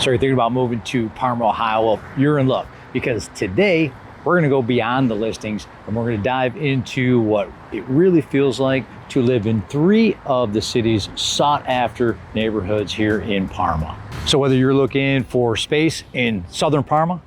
So you're thinking about moving to Parma, Ohio? Well, you're in luck, because today we're gonna go beyond the listings and we're gonna dive into what it really feels like to live in 3 of the city's sought after neighborhoods here in Parma. So whether you're looking for space in southern Parma,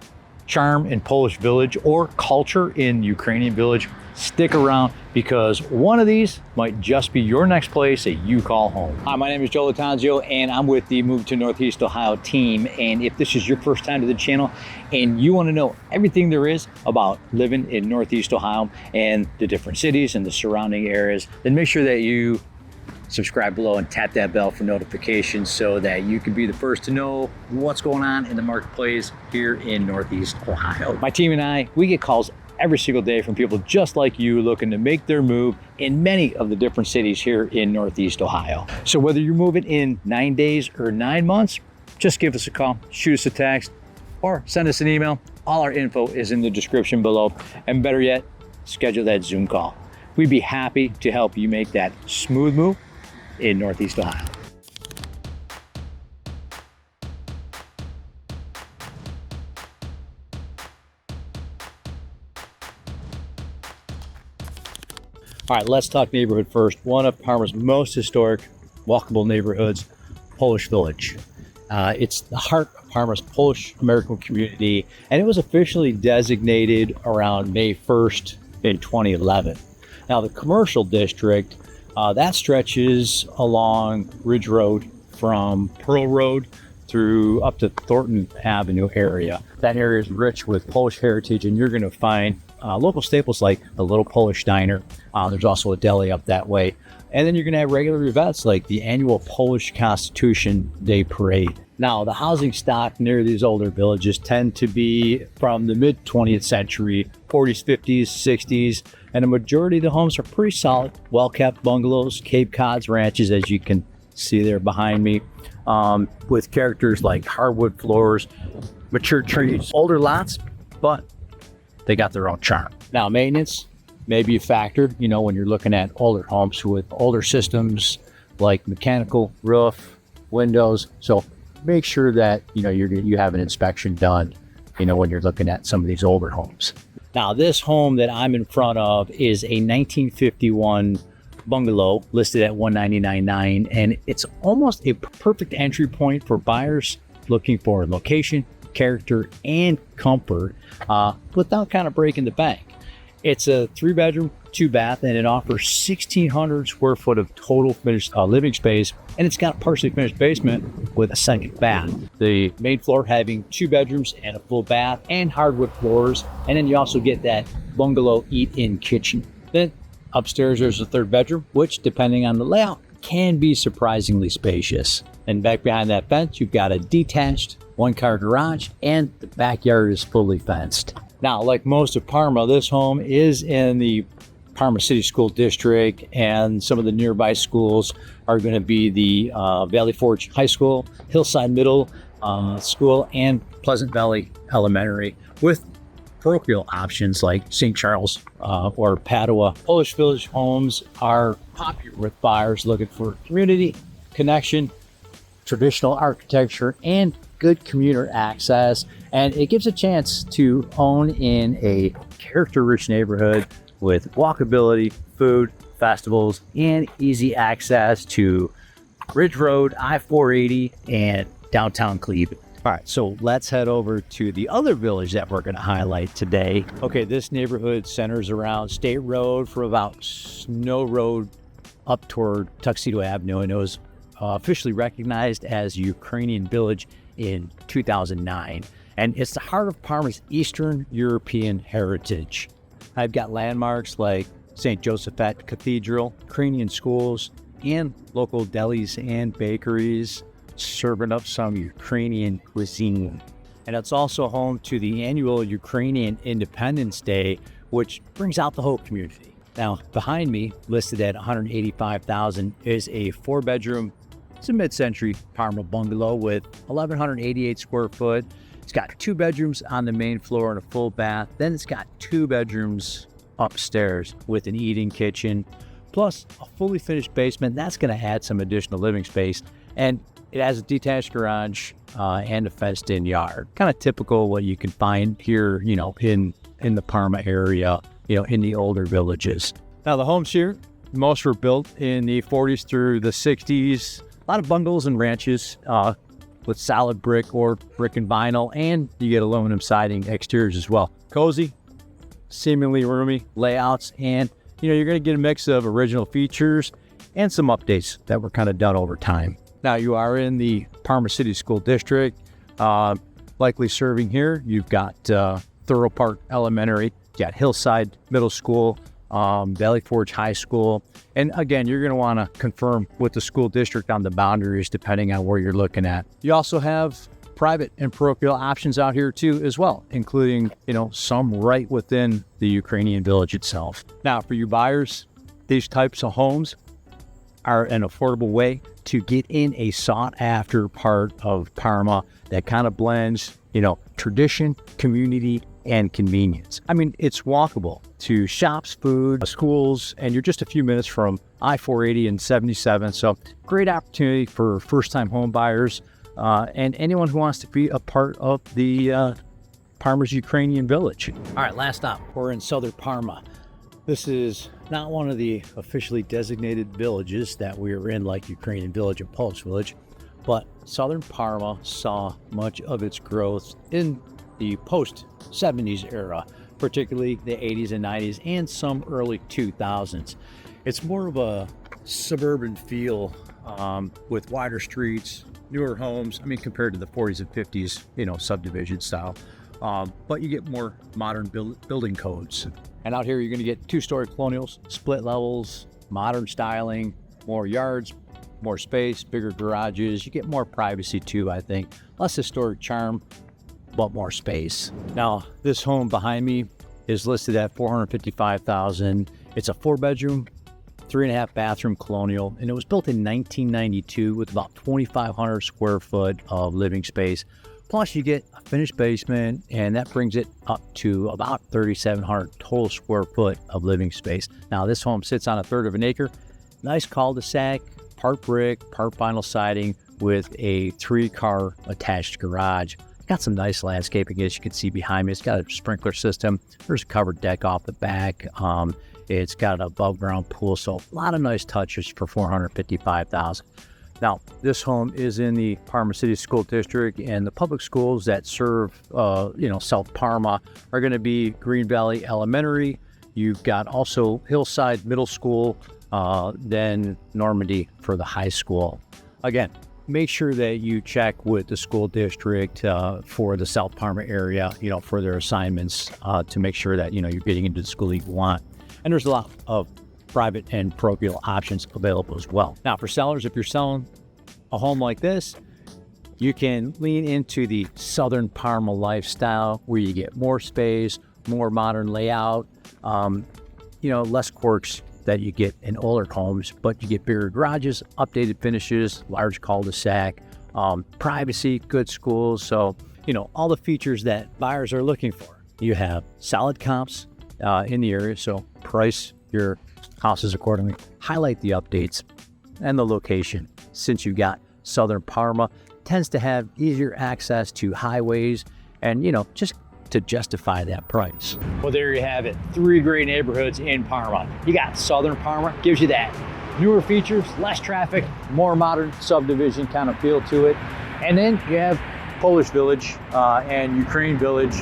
charm in Polish Village, or culture in Ukrainian Village, stick around, because one of these might just be your next place that you call home. Hi, my name is Joe Latanzio, and I'm with the Move to Northeast Ohio team. And if this is your first time to the channel and you want to know everything there is about living in Northeast Ohio and the different cities and the surrounding areas, then make sure that you subscribe below and tap that bell for notifications so that you can be the first to know what's going on in the marketplace here in Northeast Ohio. My team and I, we get calls every single day from people just like you looking to make their move in many of the different cities here in Northeast Ohio. So whether you're moving in 9 days or 9 months, just give us a call, shoot us a text, or send us an email. All our info is in the description below. And better yet, schedule that Zoom call. We'd be happy to help you make that smooth move in Northeast Ohio. All right, let's talk neighborhood first. One of Parma's most historic, walkable neighborhoods, Polish Village. It's the heart of Parma's Polish American community, and it was officially designated around May 1st in 2011. Now, the commercial district, that stretches along Ridge Road from Pearl Road through up to Thornton Avenue area. That area is rich with Polish heritage, and you're gonna find local staples like the Little Polish Diner. There's also a deli up that way. And then you're gonna have regular events like the annual Polish Constitution Day Parade. Now, the housing stock near these older villages tend to be from the mid 20th century, 40s, 50s, 60s, and a majority of the homes are pretty solid, well-kept bungalows, Cape Cods ranches, as you can see there behind me, with characters like hardwood floors, mature trees, older lots, but they got their own charm. Now, maintenance may be a factor, you know, when you're looking at older homes with older systems like mechanical, roof, windows. So make sure that, you know, you have an inspection done, you know, when you're looking at some of these older homes. Now, this home that I'm in front of is a 1951 bungalow listed at $199,900, and it's almost a perfect entry point for buyers looking for location, character, and comfort without kind of breaking the bank. It's a 3-bedroom, 2-bath, and it offers 1,600 square foot of total finished living space, and it's got a partially finished basement with a second bath. The main floor having 2 bedrooms and a full bath and hardwood floors, and then you also get that bungalow eat-in kitchen. Then upstairs there's a 3rd bedroom, which, depending on the layout, can be surprisingly spacious. And back behind that fence, you've got a detached 1-car garage, and the backyard is fully fenced. Now, like most of Parma, this home is in the Parma City School District, and some of the nearby schools are going to be the Valley Forge High School, Hillside Middle School, and Pleasant Valley Elementary, with parochial options like St. Charles or Padua. Polish Village homes are popular with buyers looking for community, connection, traditional architecture, and good commuter access, and it gives a chance to own in a character-rich neighborhood with walkability, food, festivals, and easy access to Ridge Road, I-480, and downtown Cleveland. All right, so let's head over to the other village that we're going to highlight today. Okay, this neighborhood centers around State Road from about Snow Road up toward Tuxedo Avenue, and it was officially recognized as Ukrainian Village in 2009. And it's the heart of Parma's Eastern European heritage. I've got landmarks like St. Josephat Cathedral, Ukrainian schools, and local delis and bakeries serving up some Ukrainian cuisine. And it's also home to the annual Ukrainian Independence Day, which brings out the whole community. Now, behind me, listed at $185,000, is a 4-bedroom, it's a mid-century Parma bungalow with 1,188 square foot. It's got 2 bedrooms on the main floor and a full bath. Then it's got 2 bedrooms upstairs with an eating kitchen, plus a fully finished basement. That's going to add some additional living space. And It has a detached garage and a fenced-in yard. Kind of typical what you can find here, you know, in the Parma area, you know, in the older villages. Now the homes here, most were built in the 40s through the 60s. A lot of bungalows and ranches with solid brick or brick and vinyl, and you get aluminum siding exteriors as well. Cozy, seemingly roomy layouts, and you know, you're going to get a mix of original features and some updates that were kind of done over time. Now you are in the Parma City School District, likely serving here. You've got Thorough Park Elementary, you got Hillside Middle School, Valley Forge High School. And again, you're going to want to confirm with the school district on the boundaries depending on where you're looking at. You also have private and parochial options out here too as well, including, you know, some right within the Ukrainian village itself. Now for you buyers, these types of homes are an affordable way to get in a sought after part of Parma that kind of blends, you know, tradition, community, and convenience. I mean, it's walkable to shops, food, schools, and you're just a few minutes from I-480 and 77. So great opportunity for first-time home buyers and anyone who wants to be a part of the Parma's Ukrainian village. All right, last stop. We're in southern Parma. This is not one of the officially designated villages that we were in, like Ukrainian village and Polish village, but southern Parma saw much of its growth in the post-70s era, particularly the 80s and 90s and some early 2000s. It's more of a suburban feel with wider streets, newer homes. I mean, compared to the 40s and 50s, you know, subdivision style. But you get more modern building codes. And out here, you're going to get two-story colonials, split levels, modern styling, more yards, more space, bigger garages. You get more privacy too, I think. Less historic charm, but more space. Now, this home behind me is listed at $455,000. It's a 4-bedroom, 3.5 bathroom colonial, and it was built in 1992 with about 2,500 square foot of living space. Plus, you get a finished basement, and that brings it up to about 3,700 total square foot of living space. Now, this home sits on 1/3 of an acre. Nice cul-de-sac, part brick, part vinyl siding with a 3-car attached garage. Got some nice landscaping, as you can see behind me. It's got a sprinkler system. There's a covered deck off the back. It's got an above ground pool. So a lot of nice touches for $455,000. Now, this home is in the Parma City School District, and the public schools that serve, South Parma are going to be Green Valley Elementary. You've got also Hillside Middle School, then Normandy for the high school. Again, make sure that you check with the school district for the South Parma area, you know, for their assignments to make sure that, you know, you're getting into the school you want. And there's a lot of private and parochial options available as well. Now, for sellers, if you're selling a home like this, you can lean into the Southern Parma lifestyle where you get more space, more modern layout, less quirks that you get in older homes, but you get bigger garages, updated finishes, large cul-de-sac, privacy, good schools. So, you know, all the features that buyers are looking for. You have solid comps in the area, so price your houses accordingly. Highlight the updates and the location. Since you've got Southern Parma, tends to have easier access to highways and, you know, just to justify that price. Well, there you have it. 3 great neighborhoods in Parma. You got Southern Parma, gives you that newer features, less traffic, more modern subdivision kind of feel to it. And then you have Polish Village and Ukraine Village,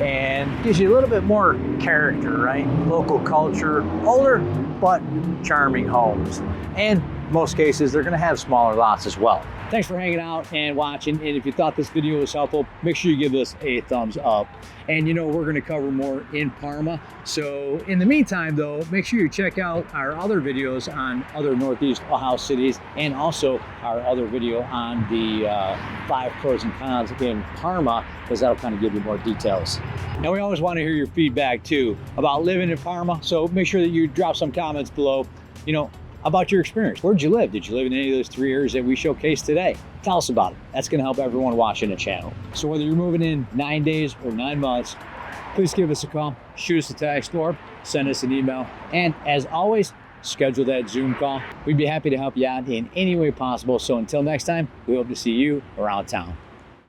and gives you a little bit more character, right? Local culture, older but charming homes. And most cases, they're gonna have smaller lots as well. Thanks for hanging out and watching. And if you thought this video was helpful, make sure you give this a thumbs up. And you know, we're gonna cover more in Parma. So in the meantime though, make sure you check out our other videos on other Northeast Ohio cities, and also our other video on the 5 pros and cons in Parma, because that'll kind of give you more details. Now, we always want to hear your feedback too about living in Parma. So make sure that you drop some comments below, you know, about your experience. Where'd you live? Did you live in any of those 3 areas that we showcased today? Tell us about it. That's gonna help everyone watching the channel. So whether you're moving in 9 days or 9 months, please give us a call, shoot us a text, or send us an email. And as always, schedule that Zoom call. We'd be happy to help you out in any way possible. So until next time, we hope to see you around town.